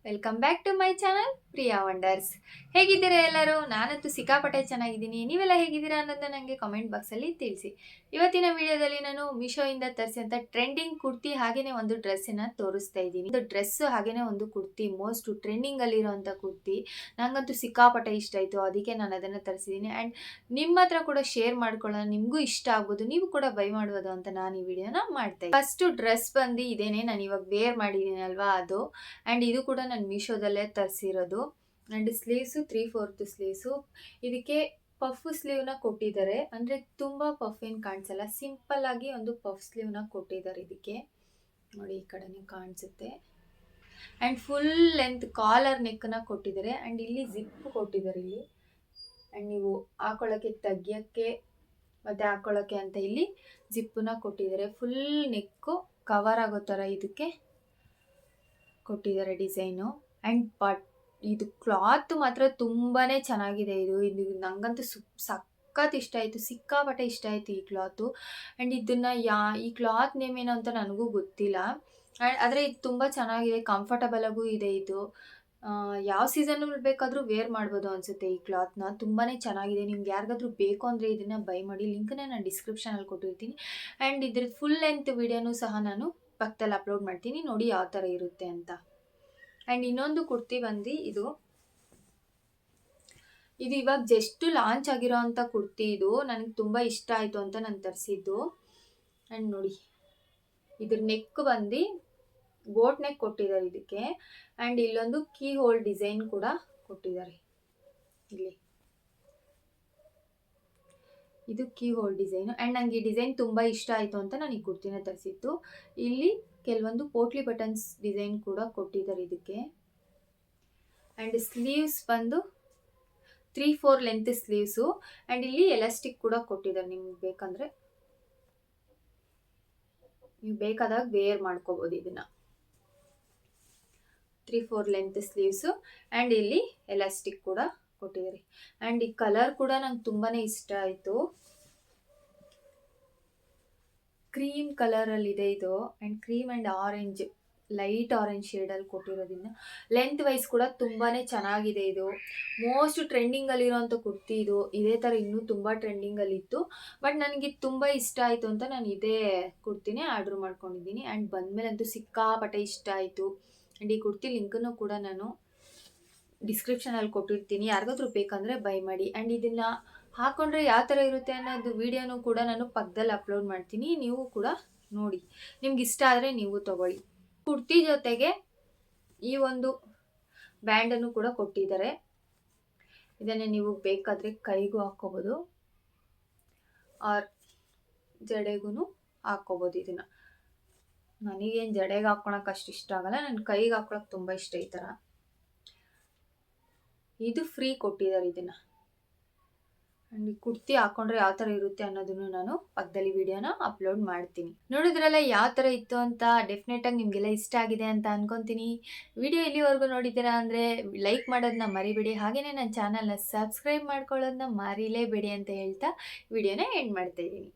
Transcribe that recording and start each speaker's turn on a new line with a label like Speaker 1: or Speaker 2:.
Speaker 1: Welcome back to my channel Priya Wonders. ಹೇಗಿದ್ದೀರಾ ಎಲ್ಲರೂ? ನಾನಂತೂ ಸಿಕ್ಕಾಪಟ್ಟೆ ಚೆನ್ನಾಗಿದ್ದೀನಿ. ನೀವೆಲ್ಲ ಹೇಗಿದ್ದೀರಾ ಅನ್ನೋದನ್ನ ನನಗೆ ಕಾಮೆಂಟ್ ಬಾಕ್ಸಲ್ಲಿ ತಿಳಿಸಿ. ಇವತ್ತಿನ ವಿಡಿಯೋದಲ್ಲಿ ನಾನು ಮೀಶೋಯಿಂದ ತರಿಸಿದಂಥ ಟ್ರೆಂಡಿಂಗ್ ಕುರ್ತಿ ಹಾಗೆಯೇ ಒಂದು ಡ್ರೆಸ್ಸನ್ನು ತೋರಿಸ್ತಾ ಇದ್ದೀನಿ. ಒಂದು ಡ್ರೆಸ್ಸು ಹಾಗೆಯೇ ಒಂದು ಕುರ್ತಿ, ಮೋಸ್ಟ್ ಟ್ರೆಂಡಿಂಗಲ್ಲಿರುವಂಥ ಕುರ್ತಿ. ನನಗಂತೂ ಸಿಕ್ಕಾಪಟ್ಟೆ ಇಷ್ಟ ಆಯಿತು, ಅದಕ್ಕೆ ನಾನು ಅದನ್ನು ತರಿಸಿದ್ದೀನಿ. ಆ್ಯಂಡ್ ನಿಮ್ಮ ಹತ್ರ ಕೂಡ ಶೇರ್ ಮಾಡ್ಕೊಳ್ಳೋಣ, ನಿಮಗೂ ಇಷ್ಟ ಆಗ್ಬೋದು, ನೀವು ಕೂಡ ಬೈ ಮಾಡ್ಬೋದು ಅಂತ ನಾನು ಈ ವಿಡಿಯೋನ ಮಾಡ್ತಾ ಇದ್ದೀನಿ. ಫಸ್ಟು ಡ್ರೆಸ್ ಬಂದು ಇದೇನೆ, ನಾನು ಇವಾಗ ವೇರ್ ಮಾಡಿದ್ದೀನಿ ಅಲ್ವಾ ಅದು. ಆ್ಯಂಡ್ ಇದು ಕೂಡ ನಾನು ಮೀಶೋದಲ್ಲೇ ತರಿಸಿರೋದು. And sleeves 3/4 sleeves. ಇದಕ್ಕೆ ಪಫ್ ಸ್ಲೀವ್ನ ಕೊಟ್ಟಿದ್ದಾರೆ, ಅಂದರೆ ತುಂಬ ಪಫ್ ಏನು ಕಾಣಿಸಲ್ಲ, ಸಿಂಪಲ್ ಆಗಿ ಒಂದು ಪಫ್ ಸ್ಲೀವ್ನ ಕೊಟ್ಟಿದ್ದಾರೆ. ಇದಕ್ಕೆ ನೋಡಿ, ಈ ಕಡೆ ಕಾಣಿಸುತ್ತೆ. ಆ್ಯಂಡ್ ಫುಲ್ ಲೆಂತ್ ಕಾಲರ್ ನೆಕ್ನ ಕೊಟ್ಟಿದ್ದಾರೆ. ಆ್ಯಂಡ್ ಇಲ್ಲಿ ಜಿಪ್ ಕೊಟ್ಟಿದ್ದಾರೆ ಇಲ್ಲಿ. ಆ್ಯಂಡ್ ನೀವು ಹಾಕೊಳ್ಳೋಕ್ಕೆ, ತೆಗಿಯೋಕ್ಕೆ ಮತ್ತು ಹಾಕೊಳ್ಳೋಕ್ಕೆ ಅಂತ ಇಲ್ಲಿ ಜಿಪ್ಪನ್ನ ಕೊಟ್ಟಿದ್ದಾರೆ. ಫುಲ್ ನೆಕ್ಕು ಕವರ್ ಆಗೋ ಥರ ಇದಕ್ಕೆ ಕೊಟ್ಟಿದ್ದಾರೆ ಡಿಸೈನು. ಆ್ಯಂಡ್ ಇದು ಕ್ಲಾತ್ ಮಾತ್ರ ತುಂಬಾ ಚೆನ್ನಾಗಿದೆ. ಇದು ನನಗಂತೂ ಸಖತ್ ಇಷ್ಟ ಆಯಿತು, ಸಿಕ್ಕಾಪಟ್ಟೆ ಇಷ್ಟ ಆಯಿತು ಈ ಕ್ಲಾತು. ಆ್ಯಂಡ್ ಇದನ್ನು ಈ ಕ್ಲಾತ್ ನೇಮ್ ಏನು ಅಂತ ನನಗೂ ಗೊತ್ತಿಲ್ಲ. ಆದರೆ ಇದು ತುಂಬ ಚೆನ್ನಾಗಿದೆ, ಕಂಫರ್ಟಬಲ್ ಆಗೂ ಇದೆ. ಇದು ಯಾವ ಸೀಸನಲ್ಲಿ ಬೇಕಾದರೂ ವೇರ್ ಮಾಡ್ಬೋದು ಅನಿಸುತ್ತೆ ಈ ಕ್ಲಾತ್ನ. ತುಂಬಾ ಚೆನ್ನಾಗಿದೆ. ನಿಮ್ಗೆ ಯಾರಿಗಾದ್ರೂ ಬೇಕು ಅಂದರೆ ಇದನ್ನು ಬೈ ಮಾಡಿ. ಲಿಂಕನ್ನ ನಾನು ಡಿಸ್ಕ್ರಿಪ್ಷನಲ್ಲಿ ಕೊಟ್ಟಿರ್ತೀನಿ. ಆ್ಯಂಡ್ ಇದ್ರದ್ದು ಫುಲ್ ಲೆಂತ್ ವಿಡಿಯೋನೂ ಸಹ ನಾನು ಪಕ್ಕದಲ್ಲಿ ಅಪ್ಲೋಡ್ ಮಾಡ್ತೀನಿ, ನೋಡಿ ಯಾವ ಥರ ಇರುತ್ತೆ ಅಂತ. ಆ್ಯಂಡ್ ಇನ್ನೊಂದು ಕುರ್ತಿ ಬಂದು ಇದು ಇವಾಗ ಜಸ್ಟ್ ಲಾಂಚ್ ಆಗಿರೋ ಅಂಥ ಕುರ್ತಿ. ಇದು ನನಗೆ ತುಂಬ ಇಷ್ಟ ಆಯಿತು ಅಂತ ನಾನು ತರಿಸಿದ್ದು. ಆ್ಯಂಡ್ ನೋಡಿ, ಇದ್ರ ನೆಕ್ ಬಂದು ಬೋಟ್ ನೆಕ್ ಕೊಟ್ಟಿದ್ದಾರೆ ಇದಕ್ಕೆ. ಆ್ಯಂಡ್ ಇಲ್ಲೊಂದು ಕೀ ಹೋಲ್ ಡಿಸೈನ್ ಕೂಡ ಕೊಟ್ಟಿದ್ದಾರೆ. ಇಲ್ಲಿ ಇದು ಕೀ ಹೋಲ್ ಡಿಸೈನು. ಆ್ಯಂಡ್ ನನಗೆ ಈ ಡಿಸೈನ್ ತುಂಬ ಇಷ್ಟ ಆಯಿತು ಅಂತ ನಾನು ಈ ಕುರ್ತಿನ ತರಿಸಿತ್ತು. ಇಲ್ಲಿ ಕೆಲವೊಂದು ಪೋಟ್ಲಿ ಬಟನ್ಸ್ ಡಿಸೈನ್ ಕೂಡ ಕೊಟ್ಟಿದ್ದಾರೆ ಇದಕ್ಕೆ. ಆ್ಯಂಡ್ ಸ್ಲೀವ್ಸ್ ಬಂದು 3/4 ಲೆಂತ್ ಸ್ಲೀವ್ಸು. ಆ್ಯಂಡ್ ಇಲ್ಲಿ ಎಲಾಸ್ಟಿಕ್ ಕೂಡ ಕೊಟ್ಟಿದ್ದಾರೆ. ನಿಮ್ಗೆ ಬೇಕಂದರೆ ನೀವು ಬೇಕಾದಾಗ ವೇರ್ ಮಾಡ್ಕೋಬೋದು ಇದನ್ನು. 3/4 ಲೆಂತ್ ಸ್ಲೀವ್ಸು. ಆ್ಯಂಡ್ ಇಲ್ಲಿ ಎಲಾಸ್ಟಿಕ್ ಕೂಡ ಕೊಟ್ಟಿದ್ದಾರೆ. ಆ್ಯಂಡ್ ಈ ಕಲರ್ ಕೂಡ ನಂಗೆ ತುಂಬಾ ಇಷ್ಟ ಆಯಿತು. ಕ್ರೀಮ್ ಕಲರಲ್ಲಿದೆ ಇದು. And cream and orange, light orange ಶೇಡಲ್ಲಿ ಕೊಟ್ಟಿರೋದ್ರಿಂದ ಲೆಂತ್ ವೈಸ್ ಕೂಡ ತುಂಬಾ ಚೆನ್ನಾಗಿದೆ. ಇದು ಮೋಸ್ಟ್ ಟ್ರೆಂಡಿಂಗಲ್ಲಿರೋಂಥ ಕುರ್ತಿ. ಇದು ಇದೇ ಥರ ಇನ್ನೂ ತುಂಬ ಟ್ರೆಂಡಿಂಗಲ್ಲಿತ್ತು, ಬಟ್ ನನಗೆ ತುಂಬ ಇಷ್ಟ ಆಯಿತು ಅಂತ ನಾನು ಇದೇ ಕುರ್ತಿನೇ ಆರ್ಡ್ರ್ ಮಾಡ್ಕೊಂಡಿದ್ದೀನಿ. ಆ್ಯಂಡ್ ಬಂದಮೇಲೆ ಅಂತೂ ಸಿಕ್ಕಾಪಟ್ಟೆ ಇಷ್ಟ ಆಯಿತು. ಆ್ಯಂಡ್ ಈ ಕುರ್ತಿ ಲಿಂಕನ್ನು ಕೂಡ ನಾನು ಡಿಸ್ಕ್ರಿಪ್ಷನಲ್ಲಿ ಕೊಟ್ಟಿರ್ತೀನಿ, ಯಾರಿಗಾದ್ರೂ ಬೇಕಂದರೆ ಬೈ ಮಾಡಿ. ಆ್ಯಂಡ್ ಇದನ್ನು ಹಾಕೊಂಡ್ರೆ ಯಾವ ಥರ ಇರುತ್ತೆ ಅನ್ನೋದು ವಿಡಿಯೋನೂ ಕೂಡ ನಾನು ಪಕ್ಕದಲ್ಲಿ ಅಪ್ಲೋಡ್ ಮಾಡ್ತೀನಿ, ನೀವು ಕೂಡ ನೋಡಿ. ನಿಮ್ಗೆ ಇಷ್ಟ ಆದರೆ ನೀವು ತಗೊಳ್ಳಿ. ಕುರ್ತಿ ಜೊತೆಗೆ ಈ ಒಂದು ಬ್ಯಾಂಡನ್ನು ಕೂಡ ಕೊಟ್ಟಿದ್ದಾರೆ. ಇದನ್ನು ನೀವು ಬೇಕಾದರೆ ಕೈಗೂ ಹಾಕ್ಕೋಬೋದು, ಆರ್ ಜಡೆಗೂ ಹಾಕ್ಕೋಬೋದು. ಇದನ್ನು ನನಗೇನು ಜಡೆಗೆ ಹಾಕ್ಕೊಳಕ್ಕೆ ಅಷ್ಟು ಇಷ್ಟ ಆಗಲ್ಲ, ನನ್ನ ಕೈಗೆ ಹಾಕ್ಕೊಳಕ್ಕೆ ತುಂಬ ಇಷ್ಟ ಈ ಥರ. ಇದು ಫ್ರೀ ಕೊಟ್ಟಿದ್ದಾರೆ ಇದನ್ನು. ಆ್ಯಂಡ್ ಈ ಕುರ್ತಿ ಹಾಕೊಂಡ್ರೆ ಯಾವ ಥರ ಇರುತ್ತೆ ಅನ್ನೋದನ್ನು ನಾನು ಪಕ್ಕದಲ್ಲಿ ವಿಡಿಯೋನ ಅಪ್ಲೋಡ್ ಮಾಡ್ತೀನಿ. ನೋಡಿದ್ರಲ್ಲ ಯಾವ ಥರ ಇತ್ತು ಅಂತ. ಡೆಫಿನೆಟಾಗಿ ನಿಮಗೆಲ್ಲ ಇಷ್ಟ ಆಗಿದೆ ಅಂತ ಅನ್ಕೊತೀನಿ. ವಿಡಿಯೋ ಇಲ್ಲಿವರೆಗೂ ನೋಡಿದ್ದೀರಾ ಅಂದರೆ ಲೈಕ್ ಮಾಡೋದನ್ನ ಮರಿಬೇಡಿ, ಹಾಗೆಯೇ ನನ್ನ ಚಾನಲ್ನ ಸಬ್ಸ್ಕ್ರೈಬ್ ಮಾಡ್ಕೊಳ್ಳೋದನ್ನ ಮರಿಲೇಬೇಡಿ ಅಂತ ಹೇಳ್ತಾ ವಿಡಿಯೋನ ಎಂಡ್ ಮಾಡ್ತಾ ಇದ್ದೀನಿ.